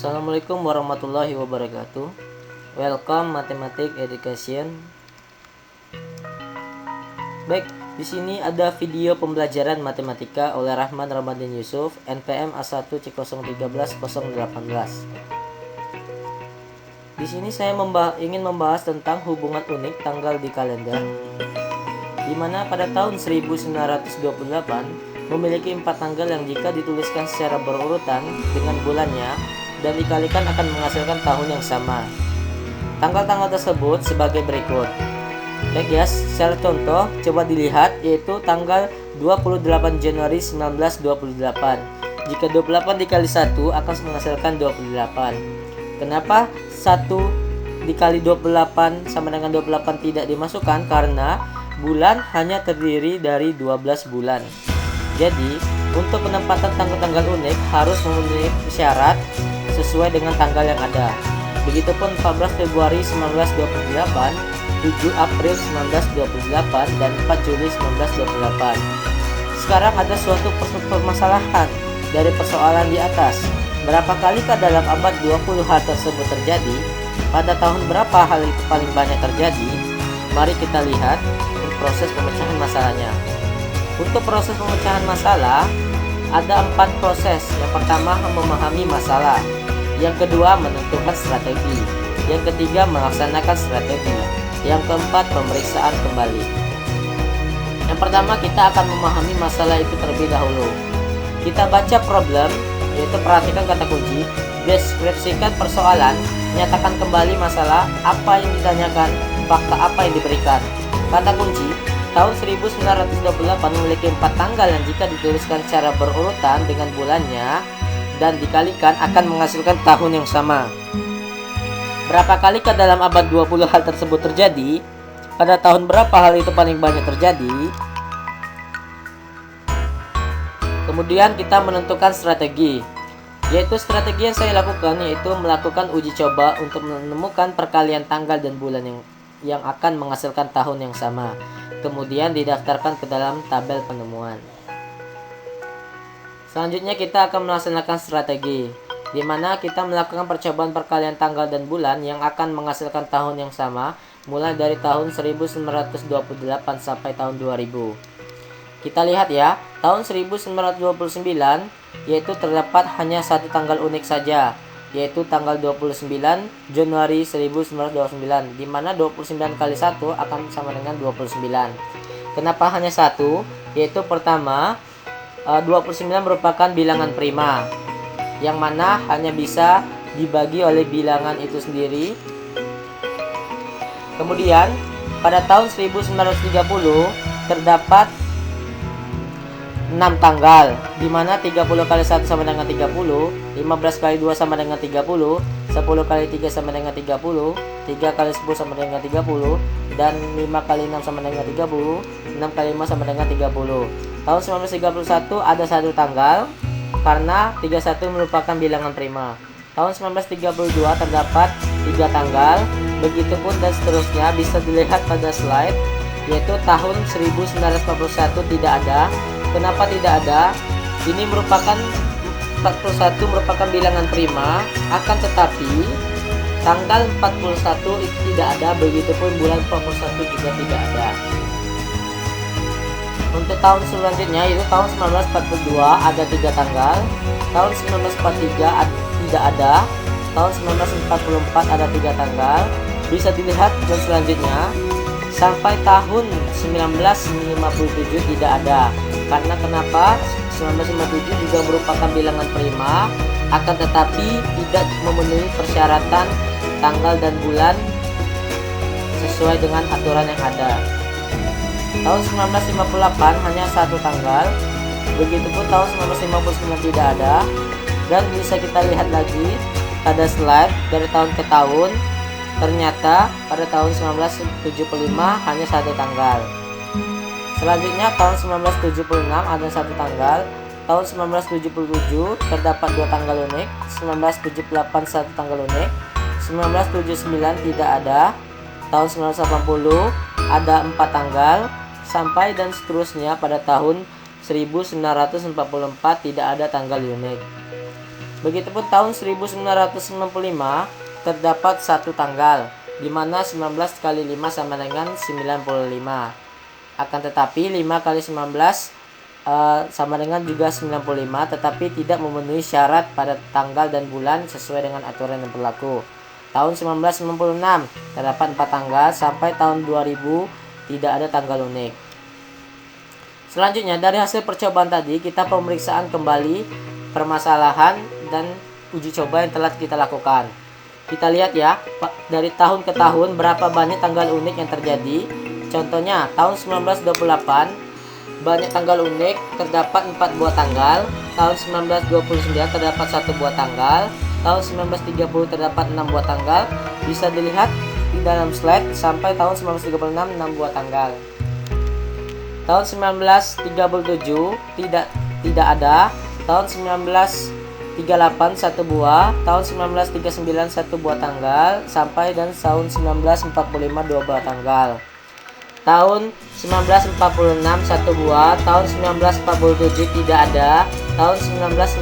Assalamualaikum warahmatullahi wabarakatuh. Welcome Mathematics Education. Baik, di sini ada video pembelajaran matematika oleh Rahman Ramadan Yusuf, NPM A1 C013018. Di sini saya ingin membahas tentang hubungan unik tanggal di kalender, di mana pada tahun 1928 memiliki 4 tanggal yang jika dituliskan secara berurutan dengan bulannya dan dikalikan akan menghasilkan tahun yang sama. Tanggal-tanggal tersebut sebagai berikut. Baik ya, secara contoh coba dilihat, yaitu tanggal 28 Januari 1928. Jika 28 dikali 1 akan menghasilkan 28. Kenapa 1 dikali 28 sama dengan 28 tidak dimasukkan? Karena bulan hanya terdiri dari 12 bulan. Jadi, untuk penempatan tanggal-tanggal unik harus memenuhi syarat sesuai dengan tanggal yang ada. Begitupun 14 Februari 1928, 7 April 1928, dan 4 Juli 1928. Sekarang ada suatu permasalahan dari persoalan di atas. Berapa kalikah dalam abad 20 hal tersebut terjadi? Pada tahun berapa hal itu paling banyak terjadi? Mari kita lihat proses pemecahan masalahnya. Untuk proses pemecahan masalah, ada 4 proses. Yang pertama, memahami masalah. Yang kedua, menentukan strategi. Yang ketiga, melaksanakan strategi. Yang keempat, pemeriksaan kembali. Yang pertama, kita akan memahami masalah itu terlebih dahulu. Kita baca problem, yaitu perhatikan kata kunci, deskripsikan persoalan, nyatakan kembali masalah, apa yang ditanyakan, fakta apa yang diberikan. Kata kunci, tahun 1928 memiliki 4 tanggal yang jika dituliskan secara berurutan dengan bulannya dan dikalikan akan menghasilkan tahun yang sama. Berapa kalikah dalam abad 20 hal tersebut terjadi? Pada tahun berapa hal itu paling banyak terjadi? Kemudian kita menentukan strategi. Yaitu strategi yang saya lakukan yaitu melakukan uji coba untuk menemukan perkalian tanggal dan bulan yang akan menghasilkan tahun yang sama. Kemudian didaftarkan ke dalam tabel penemuan. Selanjutnya kita akan melaksanakan strategi, di mana kita melakukan percobaan perkalian tanggal dan bulan yang akan menghasilkan tahun yang sama, mulai dari tahun 1928 sampai tahun 2000. Kita lihat ya, tahun 1929 yaitu terdapat hanya satu tanggal unik saja, yaitu tanggal 29 Januari 1929, di mana 29 kali 1 akan sama dengan 29. Kenapa hanya satu? Yaitu pertama, 29 merupakan bilangan prima, yang mana hanya bisa dibagi oleh bilangan itu sendiri. Kemudian, pada tahun 1930 terdapat 6 tanggal, di mana 30 kali 1 sama dengan 30, 15 kali 2 sama dengan 30, 10 kali 3 sama dengan 30, 3 kali 10 sama dengan 30, dan 5 kali 6 sama dengan 30, 6 kali 5 sama dengan 30. Tahun 1931 ada satu tanggal, karena 31 merupakan bilangan prima. Tahun 1932 terdapat 3 tanggal, begitupun dan seterusnya, bisa dilihat pada slide, yaitu tahun 1941 tidak ada. Kenapa tidak ada? Ini merupakan 41 merupakan bilangan prima, akan tetapi tanggal 41 itu tidak ada, begitupun bulan 41 juga tidak ada. Untuk tahun selanjutnya yaitu tahun 1942 ada 3 tanggal, tahun 1943 tidak ada, tahun 1944 ada 3 tanggal. Bisa dilihat dan selanjutnya sampai tahun 1957 tidak ada. Karena kenapa? 1957 juga merupakan bilangan prima, akan tetapi tidak memenuhi persyaratan tanggal dan bulan sesuai dengan aturan yang ada. Tahun 1958 hanya satu tanggal, begitupun tahun 1959 tidak ada. Dan bisa kita lihat lagi pada slide dari tahun ke tahun, ternyata pada tahun 1975 hanya satu tanggal. Selanjutnya tahun 1976 ada satu tanggal, tahun 1977 terdapat 2 tanggal unik, 1978 satu tanggal unik, 1979 tidak ada, tahun 1980 ada 4 tanggal, sampai dan seterusnya pada tahun 1944 tidak ada tanggal unik. Begitupun tahun 1995 terdapat satu tanggal, di mana 19 kali 5 sama dengan 95. Akan tetapi 5 kali 19 sama dengan juga 95, tetapi tidak memenuhi syarat pada tanggal dan bulan sesuai dengan aturan yang berlaku. Tahun 1996 terdapat 4 tanggal, sampai tahun 2000 tidak ada tanggal unik. Selanjutnya, dari hasil percobaan tadi, kita pemeriksaan kembali permasalahan dan uji coba yang telah kita lakukan. Kita lihat ya, dari tahun ke tahun berapa banyak tanggal unik yang terjadi. Contohnya, tahun 1928 banyak tanggal unik, terdapat 4 buah tanggal. Tahun 1929 terdapat 1 buah tanggal. Tahun 1930 terdapat 6 buah tanggal. Bisa dilihat di dalam slide. Sampai tahun 1936 6 buah tanggal. Tahun 1937 tidak ada. Tahun 1938 1 buah. Tahun 1939 1 buah tanggal. Sampai dan tahun 1945 2 buah tanggal. Tahun 1946 1 buah, tahun 1947 tidak ada, tahun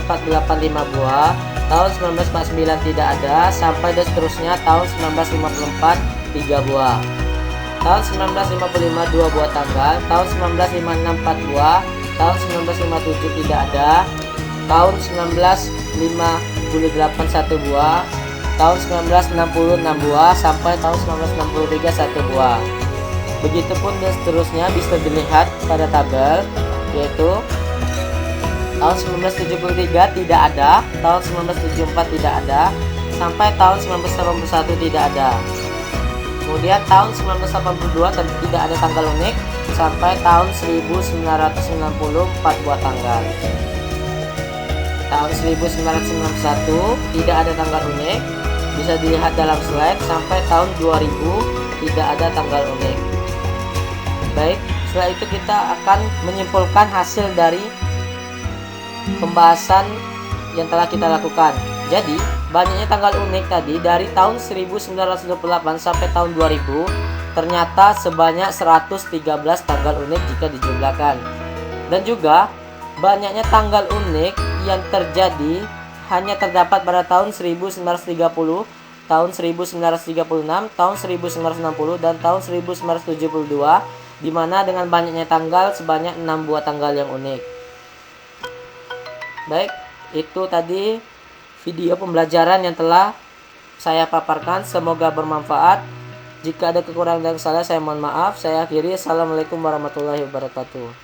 1948 5 buah, tahun 1949 tidak ada, sampai dan seterusnya tahun 1954 3 buah. Tahun 1955 2 buah tanggal, tahun 1956 4 buah, tahun 1957 tidak ada, tahun 1958 1 buah, tahun 1960 6 buah, sampai tahun 1963 1 buah. Begitupun dan seterusnya bisa dilihat pada tabel, yaitu tahun 1973 tidak ada, tahun 1974 tidak ada, sampai tahun 1981 tidak ada. Kemudian tahun 1982 tidak ada tanggal unik, sampai tahun 1990 4 buah tanggal. Tahun 1991 tidak ada tanggal unik, bisa dilihat dalam slide, sampai tahun 2000 tidak ada tanggal unik. Baik, setelah itu kita akan menyimpulkan hasil dari pembahasan yang telah kita lakukan. Jadi, banyaknya tanggal unik tadi dari tahun 1928 sampai tahun 2000 ternyata sebanyak 113 tanggal unik jika dijumlahkan. Dan juga, banyaknya tanggal unik yang terjadi hanya terdapat pada tahun 1930, tahun 1936, tahun 1960, dan tahun 1972, di mana dengan banyaknya tanggal sebanyak 6 buah tanggal yang unik. Baik, itu tadi video pembelajaran yang telah saya paparkan, semoga bermanfaat. Jika ada kekurangan dan salah, saya mohon maaf. Saya akhiri. Assalamualaikum warahmatullahi wabarakatuh.